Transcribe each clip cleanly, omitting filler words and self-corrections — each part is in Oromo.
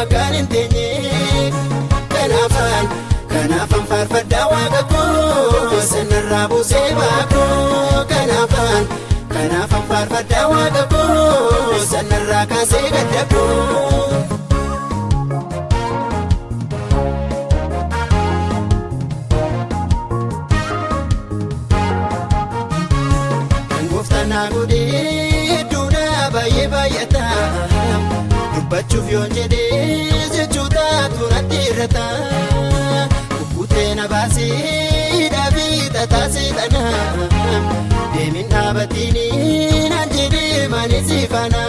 maqaan hin teenye. Kanaafan faarfadhaa waaqa koo sanarraa buusee baakoo. Kanaafan faarfadhaa waaqa koo sanarraa kaasee gadda koo. Gooftaan godhee duudhaa baay'ee baay'ata. Dubbachuuf yoon jedhee jechoota turatti irrata. Kukkutee na baasee dhaabii xaxaa seexana. Deemin dhaabatini naan jedhee maanii siifana.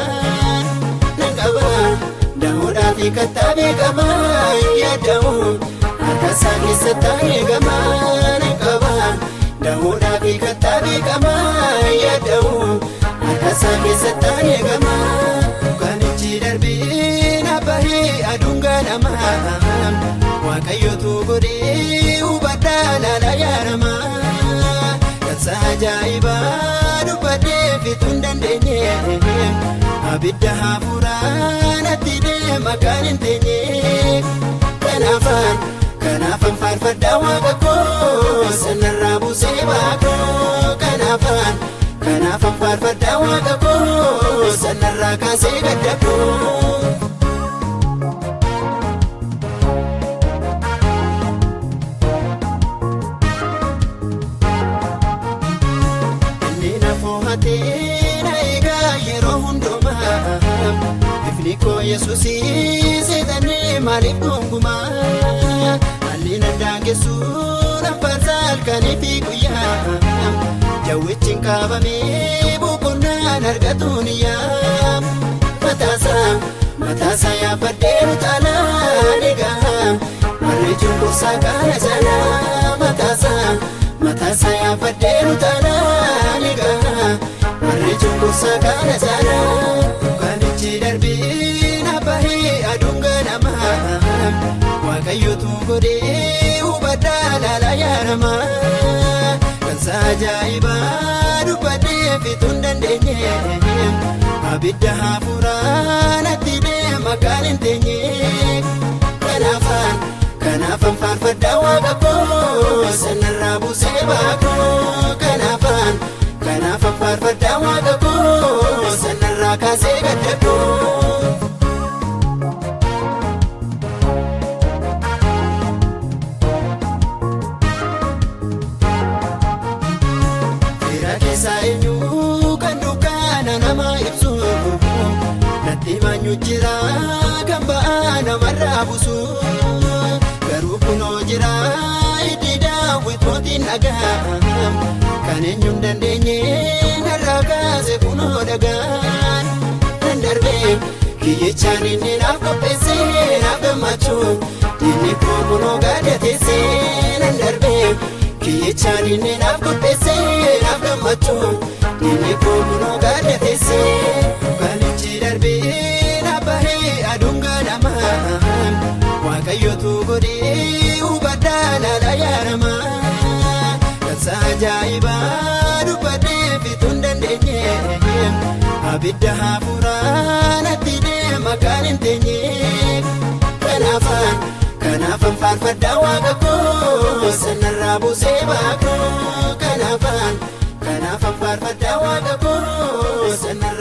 Nan qaba dahoodhaa fi kattaa beekama yaadamu harkasaa keessatti eegama. Nan qaba dahoodhaa fi kattaa beekama yaadamu harkasaa keessatti eegama. Dukkanichi darbee na bahee aduun ganama. Waaqayyootu godhee hubadhaa laala yaadama. Dansa ajaa'ibaa dubbadhee fixuu hin dandeenye. Abidda hafuuraa natti deema kan hin teenye. Kanaafan faarfadhaa waaqa koo sanarraa buusee baakoo. Kanaafan faarfadhaa waaqa koo sanarraa kaasee gadda koo. Inni na fohatee na eegaa yeroo hundumaa. Ifni koo Yesuusii seexanni maaliif gonkumaa. Haalli nan daangessu nan faarsa halkanii fi guyyaa. Jawwichi qabamee boqonnaan argatuun iyyaa. Mataasaa yaabbadhee utaalaan eegaa. Marree cunqursaa kana jaalaa. Mataasaa yaabbadhee utaalaan eegaa. Marree cunqursaa kana jaalaa. Dukkanichi darbee na bahee aduun ganama. Waaqayyootu godhee hubadhaa laala yaadama. Dansa ajaa'ibaa dubbadhee fixuu hin dandeenye. Abidda hafuuraa natti deema kan hin teenye. Kanaafan faarfadhaa waaqa koo sanarraa buusee baakoo. Kanaafan faarfadhaa waaqa koo sanarraa kaasee gadda koo. Keessa eenyu kan dukkaana nama ibsu. Natti manyuu jira kan ba'aa namarraa buusu. Garuu kunoo jira itti daawwitootiin dhagaa. Kan eenyu hin dandeenye narraa kaase kunoo dhagaan. Nan darbee kiyyichaan inni naaf qopheessee naaf gammachuu. Inni koo kunoo gaaddateessee. Nan darbee kiyyichaan inni naaf qopheessee naaf gammachuu. Inni koo kunoo gaaddateessee. Dukkanichi darbee na bahee aduun ganama. Waaqayyootu godhee hubadhaa laala yaadama. Dansa ajaa'ibaa dubbadhee fixuu hin dandeenye. Abidda hafuuraa natti deema kan hin teenye. Kanaafan faarfadhaa waaqa koo sanarraa buusee baakoo. Kanaafan faarfadhaa waaqa koo sanarraa.